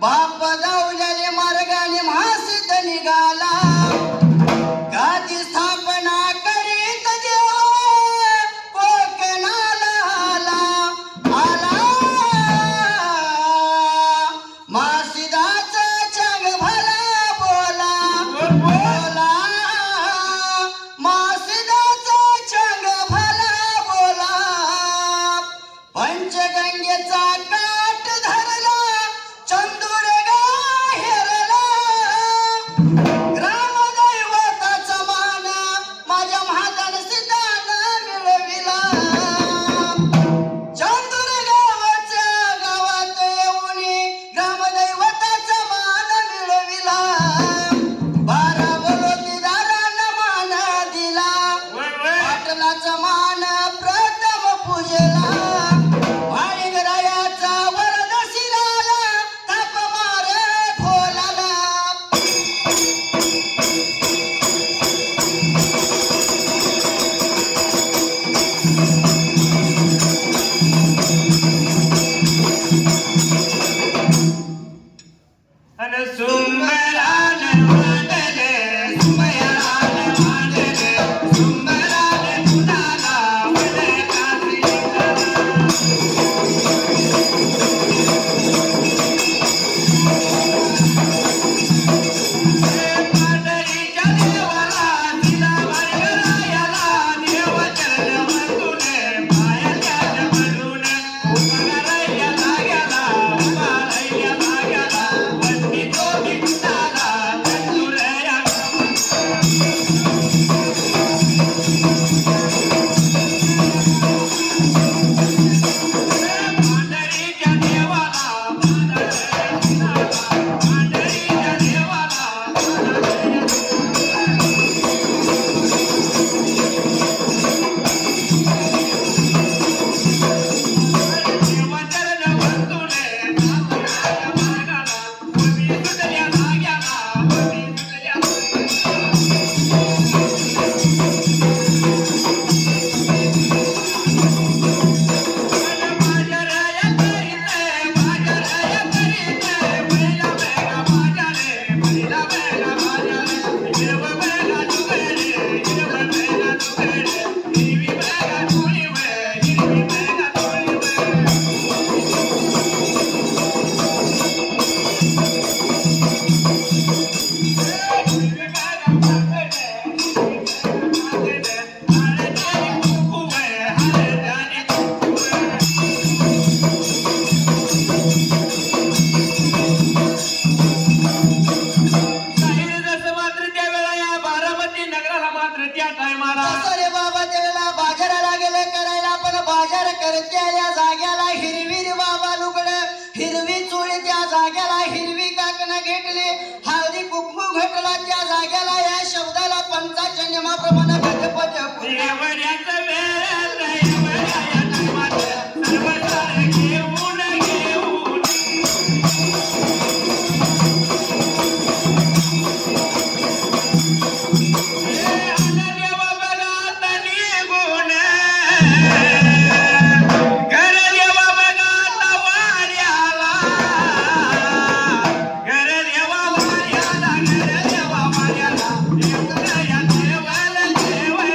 बाप जाऊल्याने मार्गाने महासिद्ध निघाला गादी स्थापना करीत देव कोकणाला आला महासिद्धाचा चंग भला बोला बोला महासिद्धाचा चंग भला बोला पंचगंगेचा काठ धरला चंदुरगा हेरला ग्रामदैवताचा मान माझ्या महाजन सिद्धानं मिळविला चंदुरगावच्या गावात येऊन ग्रामदैवताचा मान मिळविला 12 बरोतीदारांना मान दिला पाटलाचा मान प्रथम पूजला वाणिगरायाचा वरद शिराला थाप मारे खोलाला अन सुंबरान मांडले सुंबरान मांडले सुंबरान कुणाला वळे कासिला पांढरीच्या देवाला तिला वाणिगरायाला देव चरण वंदुने पायाच्या जमडून उभारायला गेला वंदी तो कुणाला चंदुरया पांढरीच्या देवाला पांढरीच्या देवाला देवचरण वंदुने पायाच्या मार्गाला वंदी सुटल्या जाग्याला वंदी सुटल्या बाजाराया करीते बैला बैला बाजारे बैला बैला बाजारे हिरव बैला जुगडे हिरव बैला जुगडे हिरवी बैला टोळी वे हिरवी बैला टोळी वे हिरवी बैला मागडे हरे जानी कुकू वे हरे जानी कुकू वे काही रस मात्र त्यावेळेला या बारामती नगराला मात्र त्या टायमाला असं रे बाबा त्यावेळेला बाजाराला गेले करायला पण बाजार करते या जाग्याला हिरवी रे बाबा लुगड हिरवी चोळी त्या जाग्याला हिरवी काकणं घेतली हळदी कुंकू घटला त्या जाग्याला या शब्दाला पंचाच्या नियमाप्रमाणे गणपती देवऱ्याचं वेळ देवऱ्या टायमात सर्व सारे घेऊन घेऊन देवा बघात निघून घर देवा बघात वाड्याला घर देवा वाड्याला घर देवा वाड्याला देवऱ्या देवल देवल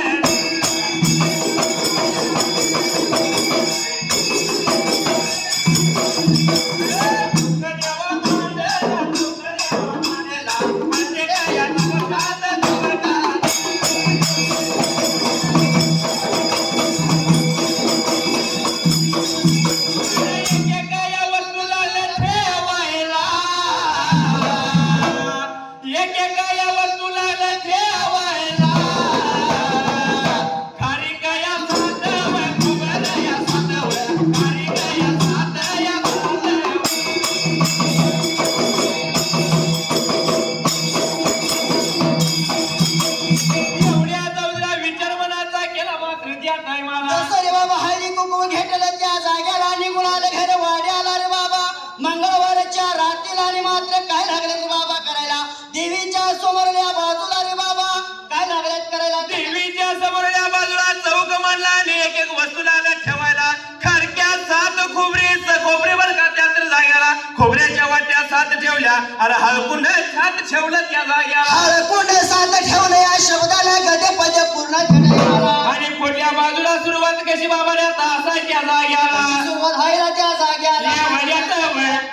असं रे बाबा हळदी कुंकू घेतलं त्या जाग्याला निघून आले घर वाड्याला रे बाबा मंगळवारच्या रात्रीला आणि मात्र काय लागले रे बाबा करायला देवीच्या समोरल्या बाजूला रे बाबा काय लागले करायला देवीच्या समोरच्या बाजूला चौक मांडला आणि एक एक वस्तूला ठेवायला खरक्या 7 खोबरीवर का त्या तर जाग्याला खोबऱ्याच्या वाट्या 7 ठेवल्या अरे हळकुंड साथ ठेवलं त्या जाग्याला हळकुंड साथ ठेवलं या शब्दाला गदे पदे पूर्ण जटायमाला आणि पुढल्या बाजूला सुरुवात कशी बाबा आता असा त्या जाग्याला सुरुवात व्हायला त्या जाग्याला या वड्यात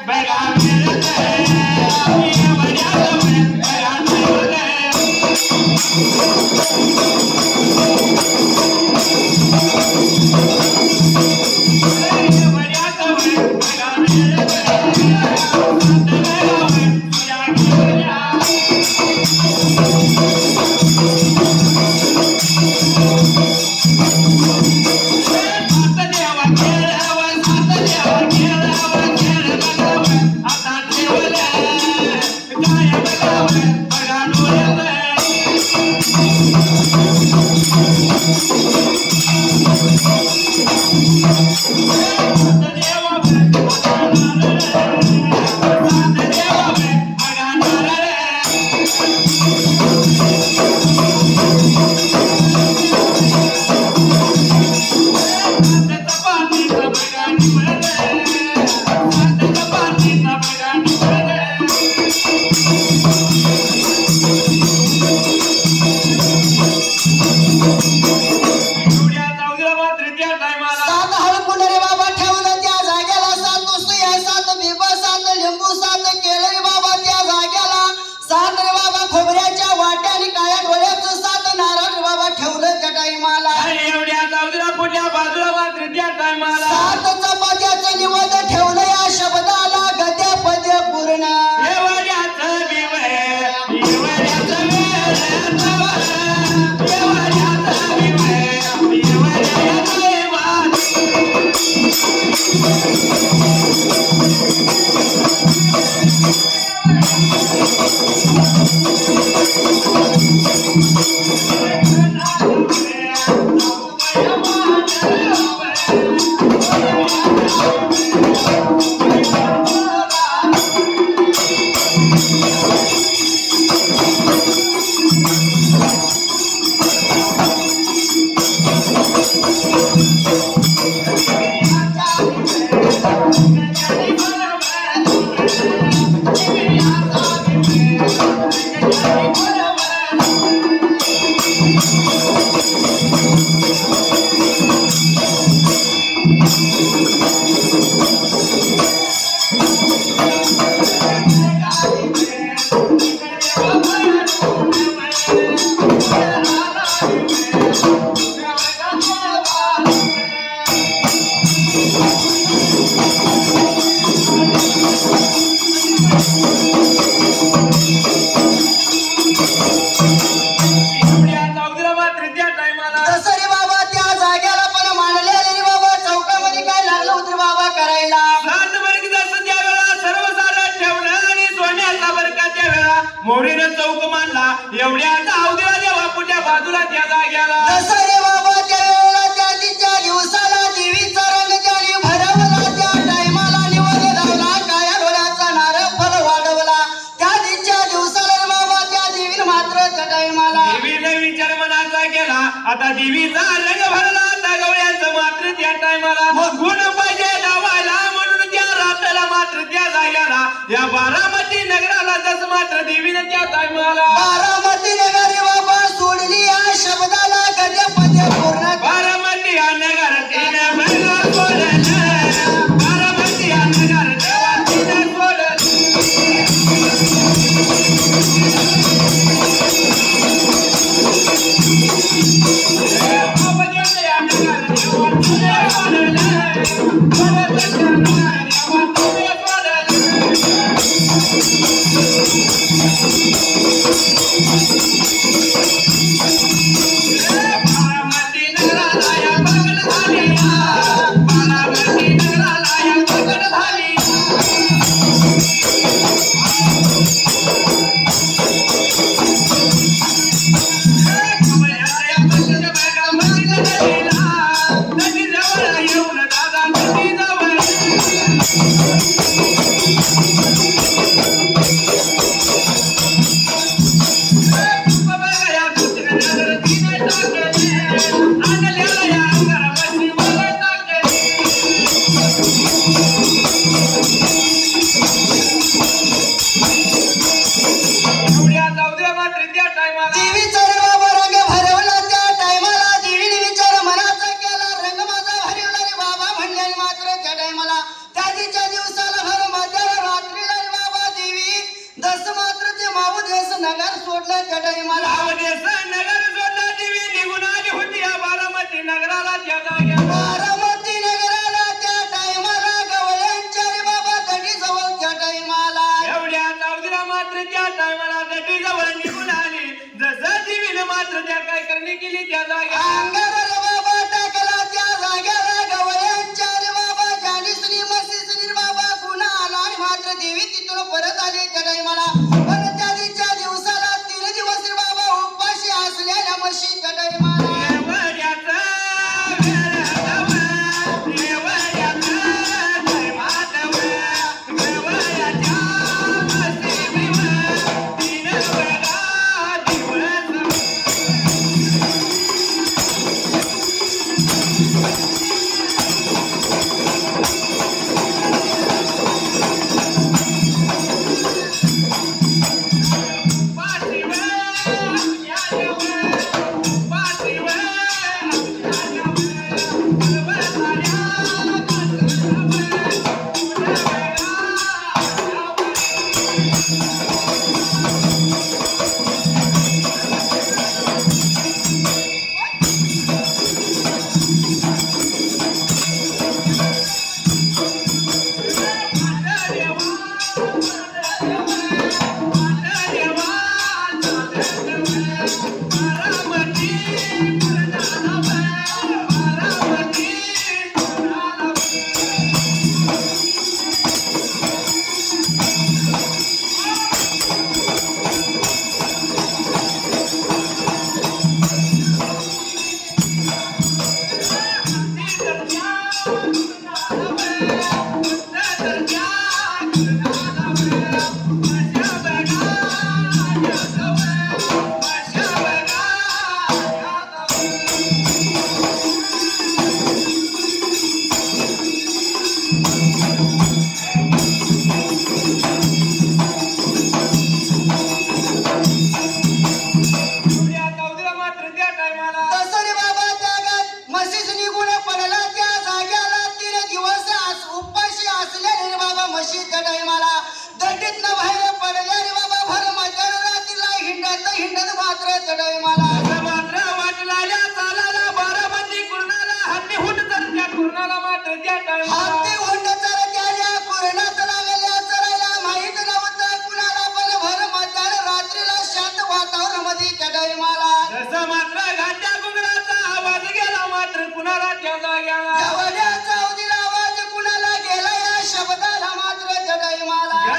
बघा मेरत या वड्यात बघा मेरत मोडीनं चौक मांडला एवढ्या अवधीला देवा पुढल्या बाजूला त्या जाग्याला दसरे बाबा त्या वेळेला त्या तिच्या दिवसाला देवीचा रंग त्याने भरवला त्या टायमाला निवड धावला काया डोळ्याचा नार फल वाढवला त्या तिच्या दिवसाला बाबा त्या देवीने मात्र त्या टायमाला देवीने विचार मनाचा केला आता देवीचा रंग भरला आता गवळ्याचं मात्र त्या टायमाला गुण पाहिजे लावायला म्हणून त्या रात्राला मात्र त्या जाग्याला या बारामती नगराला जस मात्र देवीने त्या टायमाला बारामती नगरी बाबा सोडली या शब्दाला गद्य पद्य पूर्ण बारामती या नगर तिने मला सोडलं बारामती या नगर देवा तिने जवळ निघून आली जसं देवीने मात्र त्या काय करणे केली त्या जाग्या अंगावर बाबा टाकला त्या जाग्याला गवळ्यांच्या रे बाबा जानीसनी मस्तीसनी बाबा गुन्हा आला आणि मात्र देवी तिथून परत आली त्या टायमाला पण त्या दिवसाला 3 दिवस रे बाबा उपाशी असलेल्या म्हशी त्या टायमाला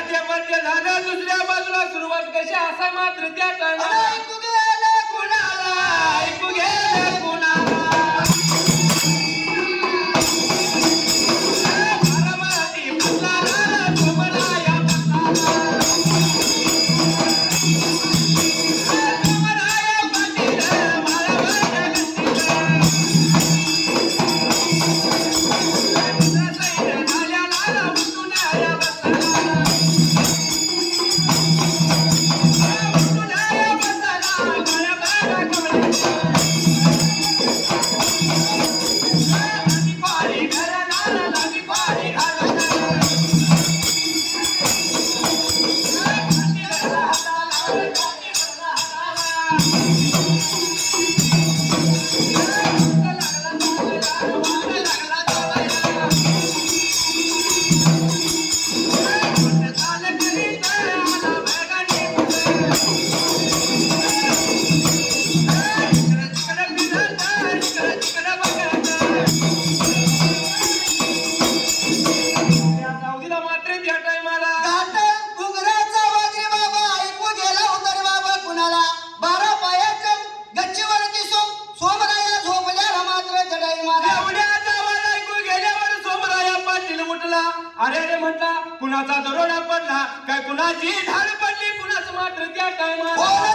दुसऱ्या बाजूला सुरुवात कशी असा मात्र त्या ऐकू गेलं कुणाला ऐकू गेलं कुणाला अरे अरे म्हटला कुणाचा दरोडा पडला काय कुणाची धाड पडली कुणाच मात्र त्या टायमाला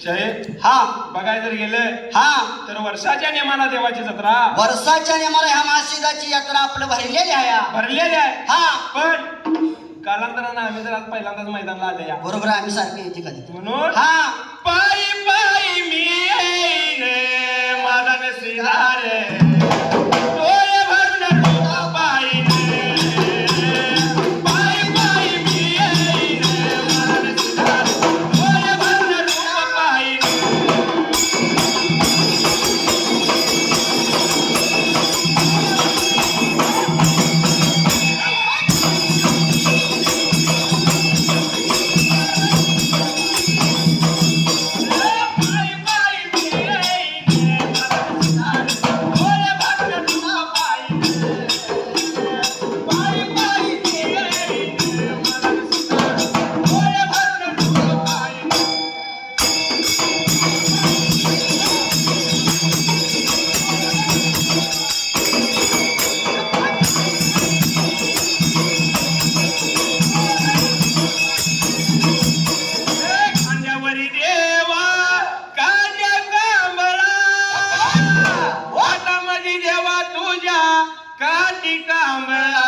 शाहीर हा बघायला जर गेलं हा तर वर्षाच्या नियमाला देवाची जत्रा वर्षाच्या नेमाला ह्या मासिकाची यात्रा आपलं भरलेली आहे भरलेली आहे. हा पण कालांतरानं आम्ही जर आज पहिल्यांदाच मैदानाला आले या बरोबर आहे, आम्ही सारखे येते कधी म्हणून हा पायी पायी मी येईन माझा नसीदार डोळे भरून डोका पायीन पायी पायी मी येईन माझा नसीदार डोळे भरून डोका पायीन खांद्यावरी देवा कांद्या कांबळा वाटामध्ये देवा तुझ्या काठी कांबळा